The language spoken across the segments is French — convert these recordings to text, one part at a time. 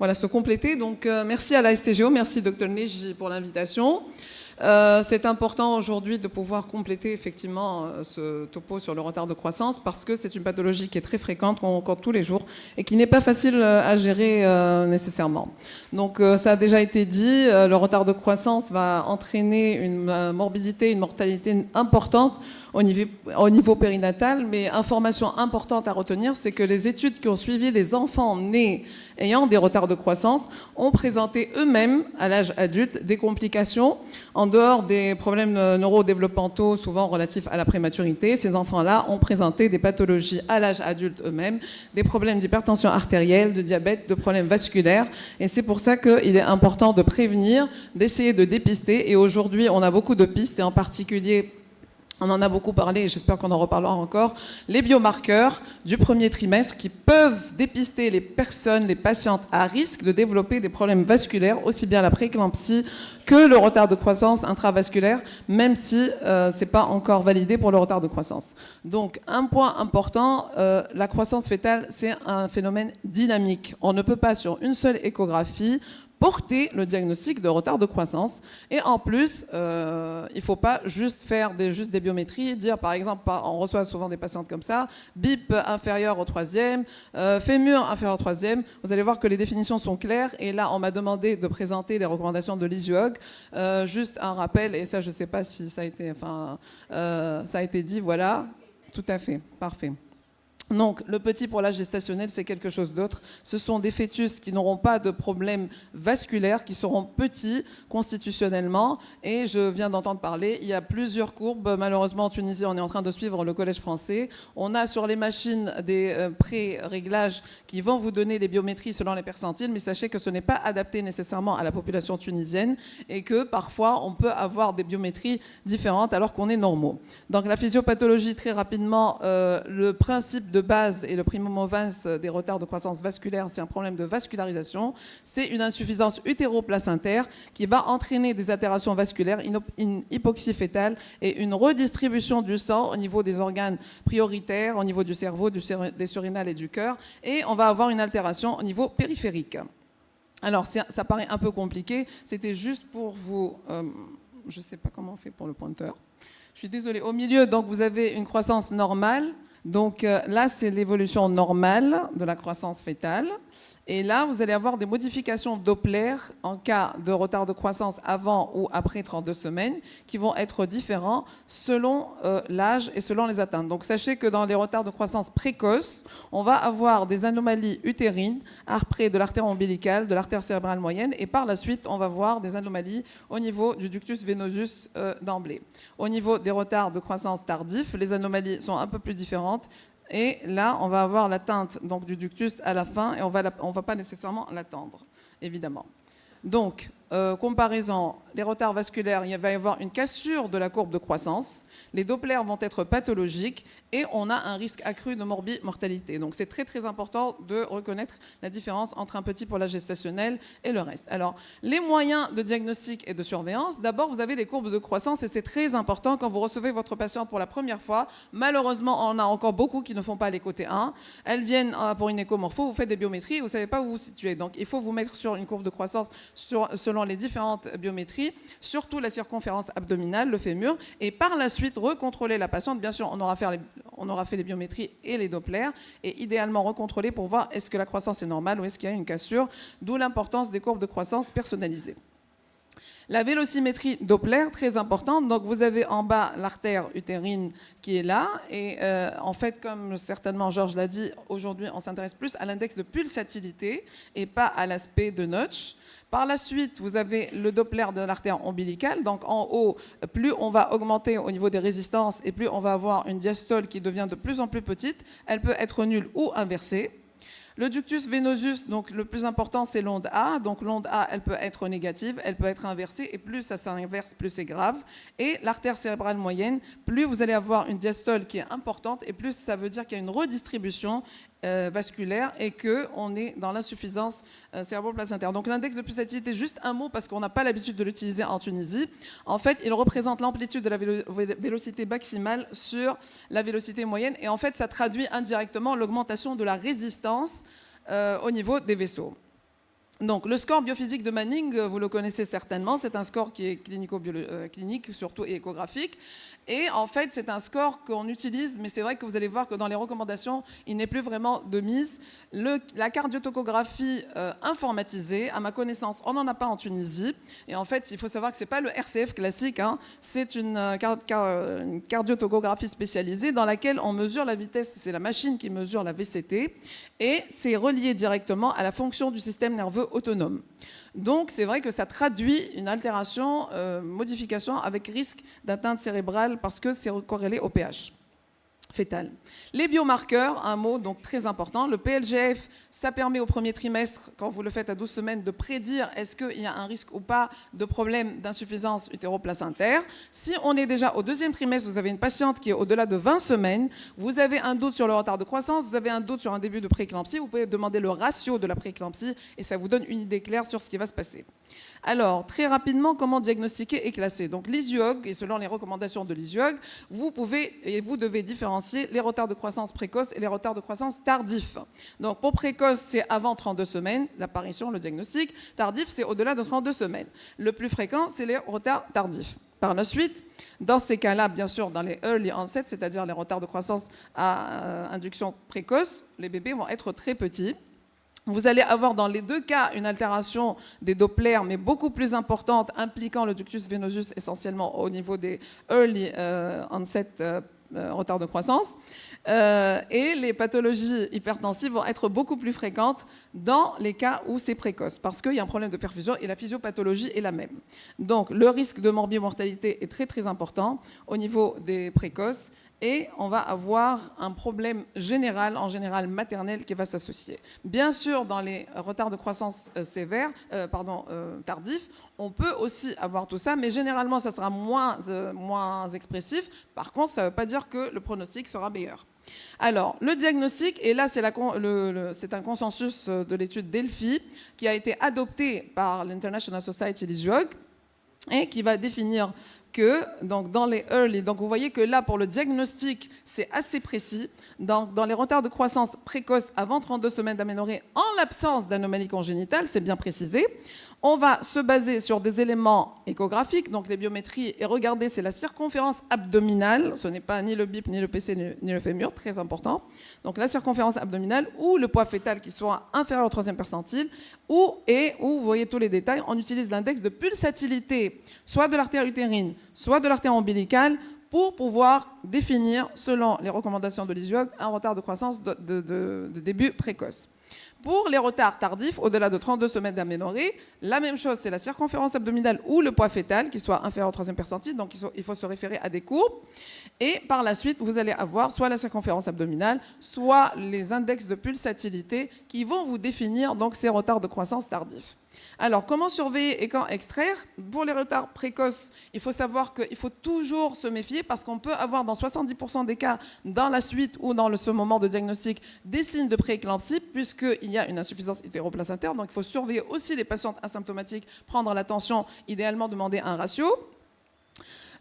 voilà, se compléter. Donc, merci à la STGO, merci Dr Neji pour l'invitation. C'est important aujourd'hui de pouvoir compléter effectivement ce topo sur le retard de croissance parce que c'est une pathologie qui est très fréquente, qu'on rencontre tous les jours et qui n'est pas facile à gérer nécessairement. Donc ça a déjà été dit, le retard de croissance va entraîner une morbidité, une mortalité importante au niveau périnatal, mais information importante à retenir, c'est que les études qui ont suivi les enfants nés ayant des retards de croissance ont présenté eux-mêmes, à l'âge adulte, des complications en dehors des problèmes neurodéveloppementaux, souvent relatifs à la prématurité. Ces enfants-là ont présenté des pathologies à l'âge adulte eux-mêmes, des problèmes d'hypertension artérielle, de diabète, de problèmes vasculaires. Et c'est pour ça qu'il est important de prévenir, d'essayer de dépister. Et aujourd'hui, on a beaucoup de pistes, et en particulier, on en a beaucoup parlé et j'espère qu'on en reparlera encore. Les biomarqueurs du premier trimestre qui peuvent dépister les personnes, les patientes à risque de développer des problèmes vasculaires, aussi bien la prééclampsie que le retard de croissance intravasculaire, même si ce n'est pas encore validé pour le retard de croissance. Donc, un point important, la croissance fœtale, c'est un phénomène dynamique. On ne peut pas, sur une seule échographie, porter le diagnostic de retard de croissance. Et en plus, il ne faut pas juste faire des biométries, dire par exemple, on reçoit souvent des patientes comme ça, BIP inférieur au troisième, fémur inférieur au troisième. Vous allez voir que les définitions sont claires. Et là, on m'a demandé de présenter les recommandations de l'ISUOG. Juste un rappel, et ça, je ne sais pas si ça a été dit, voilà. Tout à fait, parfait. Donc, le petit pour l'âge gestationnel, c'est quelque chose d'autre. Ce sont des fœtus qui n'auront pas de problème vasculaire, qui seront petits constitutionnellement. Et je viens d'entendre parler, il y a plusieurs courbes. Malheureusement, en Tunisie, on est en train de suivre le Collège français. On a sur les machines des pré-réglages qui vont vous donner les biométries selon les percentiles, mais sachez que ce n'est pas adapté nécessairement à la population tunisienne et que parfois, on peut avoir des biométries différentes alors qu'on est normaux. Donc, la physiopathologie, très rapidement, le principe de base et le primo movens des retards de croissance vasculaire, c'est un problème de vascularisation. C'est une insuffisance utéroplacentaire qui va entraîner des altérations vasculaires, une hypoxie fœtale et une redistribution du sang au niveau des organes prioritaires, au niveau du cerveau, des surrénales et du cœur. Et on va avoir une altération au niveau périphérique. Alors, ça paraît un peu compliqué. C'était juste pour vous... je ne sais pas comment on fait pour le pointeur. Je suis désolée. Au milieu, donc, vous avez une croissance normale. Donc là, c'est l'évolution normale de la croissance fœtale. Et là, vous allez avoir des modifications Doppler en cas de retard de croissance avant ou après 32 semaines qui vont être différents selon l'âge et selon les atteintes. Donc sachez que dans les retards de croissance précoces, on va avoir des anomalies utérines après de l'artère ombilicale, de l'artère cérébrale moyenne et par la suite, on va voir des anomalies au niveau du ductus venosus d'emblée. Au niveau des retards de croissance tardifs, les anomalies sont un peu plus différentes. Et là, on va avoir l'atteinte donc, du ductus à la fin et on va pas nécessairement l'attendre, évidemment. Donc, comparaison, les retards vasculaires, il va y avoir une cassure de la courbe de croissance, les Dopplers vont être pathologiques et on a un risque accru de morbimortalité. Donc c'est très très important de reconnaître la différence entre un petit pour l'âge gestationnel et le reste. Alors, les moyens de diagnostic et de surveillance, d'abord vous avez les courbes de croissance et c'est très important quand vous recevez votre patiente pour la première fois. Malheureusement, on a encore beaucoup qui ne font pas l'écho T1. Elles viennent pour une échomorpho, vous faites des biométries, vous ne savez pas où vous vous situez. Donc il faut vous mettre sur une courbe de croissance selon les différentes biométries, surtout la circonférence abdominale, le fémur, et par la suite recontrôler la patiente. Bien sûr, on aura fait les biométries et les Dopplers, et idéalement recontrôler pour voir est-ce que la croissance est normale ou est-ce qu'il y a une cassure, d'où l'importance des courbes de croissance personnalisées. La vélocimétrie Doppler, très importante. Donc, vous avez en bas l'artère utérine qui est là. Et en fait, comme certainement Georges l'a dit, aujourd'hui, on s'intéresse plus à l'index de pulsatilité et pas à l'aspect de Notch. Par la suite, vous avez le Doppler de l'artère ombilicale. Donc en haut, plus on va augmenter au niveau des résistances et plus on va avoir une diastole qui devient de plus en plus petite. Elle peut être nulle ou inversée. Le ductus venosus, donc le plus important, c'est l'onde A. Donc l'onde A, elle peut être négative, elle peut être inversée, et plus ça s'inverse, plus c'est grave. Et l'artère cérébrale moyenne, plus vous allez avoir une diastole qui est importante, et plus ça veut dire qu'il y a une redistribution vasculaire et qu'on est dans l'insuffisance cérébro-placentaire. Donc l'index de pulsatilité, juste un mot parce qu'on n'a pas l'habitude de l'utiliser en Tunisie. En fait, il représente l'amplitude de la vélocité maximale sur la vélocité moyenne et en fait, ça traduit indirectement l'augmentation de la résistance au niveau des vaisseaux. Donc, le score biophysique de Manning, vous le connaissez certainement, c'est un score qui est clinique surtout et échographique. Et en fait, c'est un score qu'on utilise, mais c'est vrai que vous allez voir que dans les recommandations, il n'est plus vraiment de mise. La cardiotocographie informatisée, à ma connaissance, on n'en a pas en Tunisie. Et en fait, il faut savoir que ce n'est pas le RCF classique, hein, c'est une cardiotocographie spécialisée dans laquelle on mesure la vitesse, c'est la machine qui mesure la VCT, et c'est relié directement à la fonction du système nerveux autonome. Donc c'est vrai que ça traduit une altération, modification avec risque d'atteinte cérébrale parce que c'est corrélé au pH fétal. Les biomarqueurs, un mot donc très important. Le PLGF, ça permet au premier trimestre, quand vous le faites à 12 semaines, de prédire est-ce qu'il y a un risque ou pas de problème d'insuffisance utéroplacentaire. Si on est déjà au deuxième trimestre, vous avez une patiente qui est au-delà de 20 semaines, vous avez un doute sur le retard de croissance, vous avez un doute sur un début de prééclampsie, vous pouvez demander le ratio de la prééclampsie et ça vous donne une idée claire sur ce qui va se passer. Alors, très rapidement, comment diagnostiquer et classer? Donc, l'ISUOG, et selon les recommandations de l'ISUOG, vous pouvez et vous devez différencier les retards de croissance précoces et les retards de croissance tardifs. Donc, pour précoce, c'est avant 32 semaines, l'apparition, le diagnostic. Tardif, c'est au-delà de 32 semaines. Le plus fréquent, c'est les retards tardifs. Par la suite, dans ces cas-là, bien sûr, dans les early onset, c'est-à-dire les retards de croissance à induction précoce, les bébés vont être très petits. Vous allez avoir dans les deux cas une altération des Doppler, mais beaucoup plus importante, impliquant le ductus venosus essentiellement au niveau des early onset retard de croissance. Et les pathologies hypertensives vont être beaucoup plus fréquentes dans les cas où c'est précoce, parce qu'il y a un problème de perfusion et la physiopathologie est la même. Donc le risque de morbimortalité est très très important au niveau des précoces. Et on va avoir un problème général, en général maternel, qui va s'associer. Bien sûr, dans les retards de croissance tardifs, on peut aussi avoir tout ça, mais généralement, ça sera moins expressif. Par contre, ça ne veut pas dire que le pronostic sera meilleur. Alors, le diagnostic, et là, c'est un consensus de l'étude Delphi, qui a été adopté par l'International Society LISUOG, et qui va définir que donc dans les early, donc vous voyez que là pour le diagnostic c'est assez précis. Dans les retards de croissance précoce avant 32 semaines d'aménorrhée en l'absence d'anomalie congénitale, c'est bien précisé. On va se baser sur des éléments échographiques, donc les biométries, et regardez, c'est la circonférence abdominale, ce n'est pas ni le BIP, ni le PC, ni le fémur, très important. Donc la circonférence abdominale ou le poids fœtal qui soit inférieur au 3e percentile, où, vous voyez tous les détails, on utilise l'index de pulsatilité, soit de l'artère utérine, soit de l'artère ombilicale, pour pouvoir définir, selon les recommandations de l'ISUOG, un retard de croissance de début précoce. Pour les retards tardifs, au-delà de 32 semaines d'aménorrhée, la même chose, c'est la circonférence abdominale ou le poids fœtal qui soit inférieur au 3e percentile, donc il faut se référer à des courbes. Et par la suite, vous allez avoir soit la circonférence abdominale, soit les index de pulsatilité qui vont vous définir donc ces retards de croissance tardifs. Alors, comment surveiller et quand extraire? Pour les retards précoces, il faut savoir qu'il faut toujours se méfier parce qu'on peut avoir dans 70% des cas, dans la suite ou dans ce moment de diagnostic, des signes de prééclampsie puisqu'il y a une insuffisance utéroplacentaire. Donc, il faut surveiller aussi les patientes asymptomatiques, prendre la tension, idéalement demander un ratio.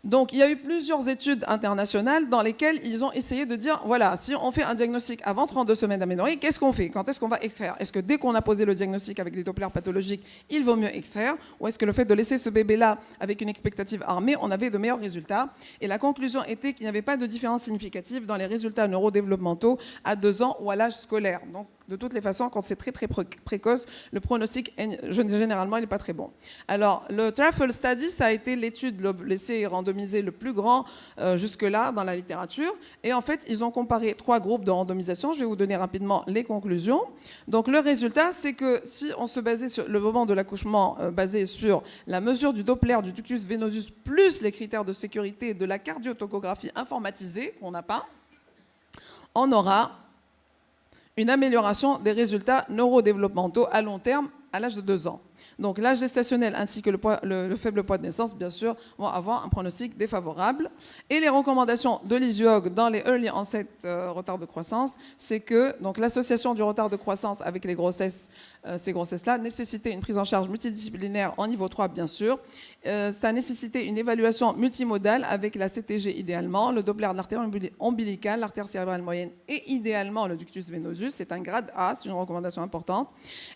Donc, il y a eu plusieurs études internationales dans lesquelles ils ont essayé de dire, voilà, si on fait un diagnostic avant 32 semaines d'aménorrhée, qu'est-ce qu'on fait? Quand est-ce qu'on va extraire? Est-ce que dès qu'on a posé le diagnostic avec des Doppler pathologiques, il vaut mieux extraire? Ou est-ce que le fait de laisser ce bébé-là avec une expectative armée, on avait de meilleurs résultats? Et la conclusion était qu'il n'y avait pas de différence significative dans les résultats neurodéveloppementaux à 2 ans ou à l'âge scolaire. Donc, de toutes les façons, quand c'est très très précoce, le pronostic, généralement, il n'est pas très bon. Alors, le TRAFL Study, ça a été l'étude, l'essai randomisé le plus grand jusque-là dans la littérature. Et en fait, ils ont comparé 3 groupes de randomisation. Je vais vous donner rapidement les conclusions. Donc, le résultat, c'est que si on se basait sur le moment de l'accouchement basé sur la mesure du Doppler, du ductus venosus, plus les critères de sécurité de la cardiotocographie informatisée, qu'on n'a pas, on aura une amélioration des résultats neurodéveloppementaux à long terme à l'âge de 2 ans. Donc l'âge gestationnel ainsi que le faible poids de naissance, bien sûr, vont avoir un pronostic défavorable. Et les recommandations de l'ISUOG dans les early onset retard de croissance, c'est que donc l'association du retard de croissance avec les grossesses, ces grossesses-là, nécessitait une prise en charge multidisciplinaire en niveau 3, bien sûr. Ça nécessitait une évaluation multimodale avec la CTG idéalement, le Doppler de l'artère ombilicale, l'artère cérébrale moyenne et idéalement le ductus venosus. C'est un grade A, c'est une recommandation importante.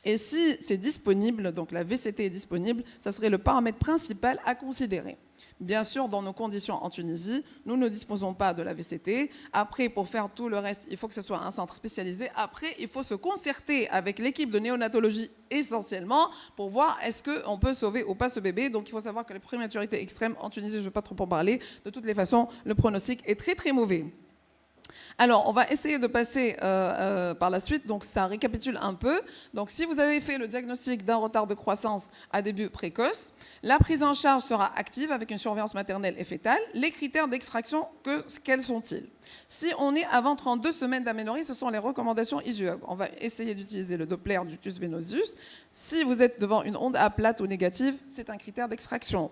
Et si c'est disponible, donc la VCT est disponible, ça serait le paramètre principal à considérer. Bien sûr, dans nos conditions en Tunisie, nous ne disposons pas de la VCT. Après, pour faire tout le reste, il faut que ce soit un centre spécialisé. Après, il faut se concerter avec l'équipe de néonatologie essentiellement pour voir est-ce qu'on peut sauver ou pas ce bébé. Donc, il faut savoir que les prématurités extrêmes en Tunisie, je ne veux pas trop en parler. De toutes les façons, le pronostic est très, très mauvais. Alors, on va essayer de passer par la suite. Donc, ça récapitule un peu. Donc, si vous avez fait le diagnostic d'un retard de croissance à début précoce, la prise en charge sera active avec une surveillance maternelle et fétale. Les critères d'extraction, quels sont-ils? Si on est avant 32 semaines d'aménorrhée, ce sont les recommandations ISUOG. On va essayer d'utiliser le Doppler du ductus venosus. Si vous êtes devant une onde A plate ou négative, c'est un critère d'extraction.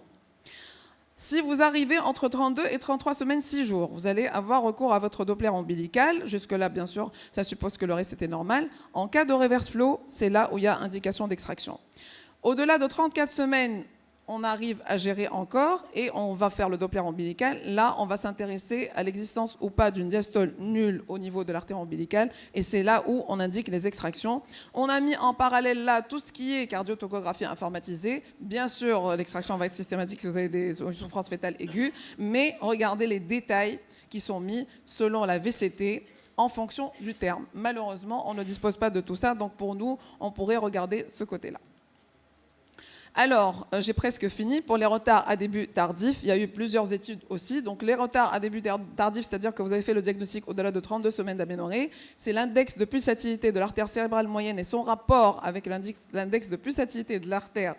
Si vous arrivez entre 32 et 33 semaines, 6 jours, vous allez avoir recours à votre Doppler ombilical. Jusque-là, bien sûr, ça suppose que le reste était normal. En cas de reverse flow, c'est là où il y a indication d'extraction. Au-delà de 34 semaines, on arrive à gérer encore et on va faire le Doppler ombilical. Là, on va s'intéresser à l'existence ou pas d'une diastole nulle au niveau de l'artère ombilicale et c'est là où on indique les extractions. On a mis en parallèle là tout ce qui est cardiotomographie informatisée. Bien sûr, l'extraction va être systématique si vous avez des souffrances fétales aiguës, mais regardez les détails qui sont mis selon la VCT en fonction du terme. Malheureusement, on ne dispose pas de tout ça, donc pour nous, on pourrait regarder ce côté-là. Alors, j'ai presque fini. Pour les retards à début tardif, il y a eu plusieurs études aussi. Donc, les retards à début tardif, c'est-à-dire que vous avez fait le diagnostic au-delà de 32 semaines d'aménorrhée, c'est l'index de pulsatilité de l'artère cérébrale moyenne et son rapport avec l'index de pulsatilité de l'artère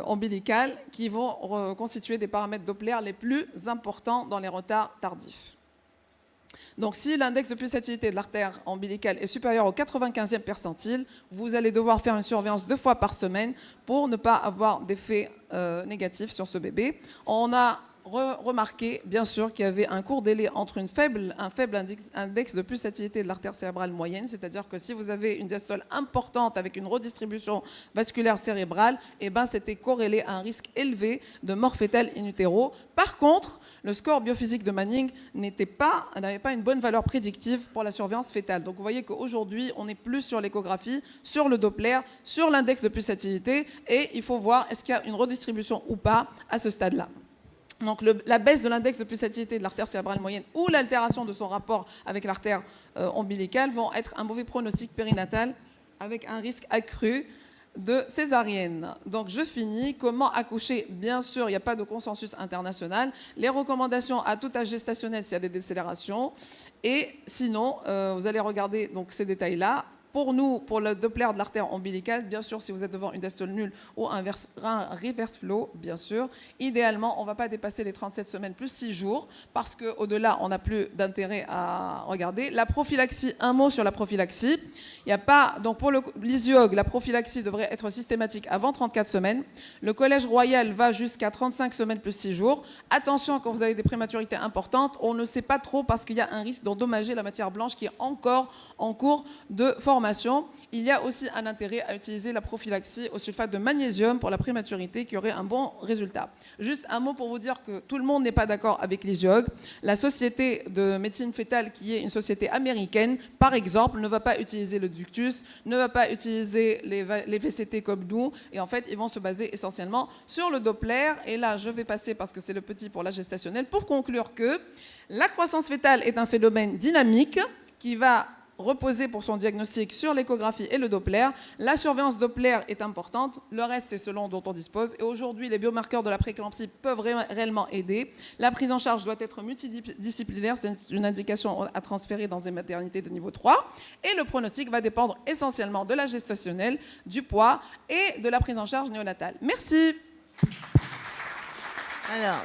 ombilicale qui vont constituer des paramètres Doppler les plus importants dans les retards tardifs. Donc, si l'index de pulsatilité de l'artère ombilicale est supérieur au 95e percentile, vous allez devoir faire une surveillance 2 fois par semaine pour ne pas avoir d'effet négatif sur ce bébé. On a remarqué, bien sûr, qu'il y avait un court délai entre un faible index de pulsatilité de l'artère cérébrale moyenne, c'est-à-dire que si vous avez une diastole importante avec une redistribution vasculaire cérébrale, eh ben, c'était corrélé à un risque élevé de mort fœtale in utero. Par contre, le score biophysique de Manning n'avait pas une bonne valeur prédictive pour la surveillance fœtale. Donc vous voyez qu'aujourd'hui, on est plus sur l'échographie, sur le Doppler, sur l'index de pulsatilité, et il faut voir est-ce qu'il y a une redistribution ou pas à ce stade-là. Donc la baisse de l'index de pulsatilité de l'artère cérébrale moyenne ou l'altération de son rapport avec l'artère ombilicale vont être un mauvais pronostic périnatal avec un risque accru de césarienne. Donc je finis. Comment accoucher? Bien sûr, il n'y a pas de consensus international. Les recommandations à tout âge gestationnel s'il y a des décélérations. Et sinon, vous allez regarder donc, ces détails-là. Pour nous, pour le Doppler de l'artère ombilicale, bien sûr, si vous êtes devant une diastole nulle ou un reverse flow, bien sûr, idéalement, on ne va pas dépasser les 37 semaines plus 6 jours parce qu'au-delà, on n'a plus d'intérêt à regarder. La prophylaxie, un mot sur la prophylaxie. Il n'y a pas, donc pour l'ISUOG, la prophylaxie devrait être systématique avant 34 semaines. Le Collège Royal va jusqu'à 35 semaines plus 6 jours. Attention, quand vous avez des prématurités importantes, on ne sait pas trop parce qu'il y a un risque d'endommager la matière blanche qui est encore en cours de formation. Il y a aussi un intérêt à utiliser la prophylaxie au sulfate de magnésium pour la prématurité qui aurait un bon résultat. Juste un mot pour vous dire que tout le monde n'est pas d'accord avec l'ISUOG. La société de médecine fœtale, qui est une société américaine, par exemple, ne va pas utiliser le ductus, ne va pas utiliser les VCT comme nous, et en fait, ils vont se baser essentiellement sur le Doppler. Et là, je vais passer, parce que c'est le petit pour la gestationnelle, pour conclure que la croissance fœtale est un phénomène dynamique qui va reposer pour son diagnostic sur l'échographie et le Doppler. La surveillance Doppler est importante, le reste c'est selon dont on dispose. Et aujourd'hui, les biomarqueurs de la prééclampsie peuvent réellement aider. La prise en charge doit être multidisciplinaire, c'est une indication à transférer dans des maternités de niveau 3. Et le pronostic va dépendre essentiellement de la gestationnelle, du poids et de la prise en charge néonatale. Merci. Alors,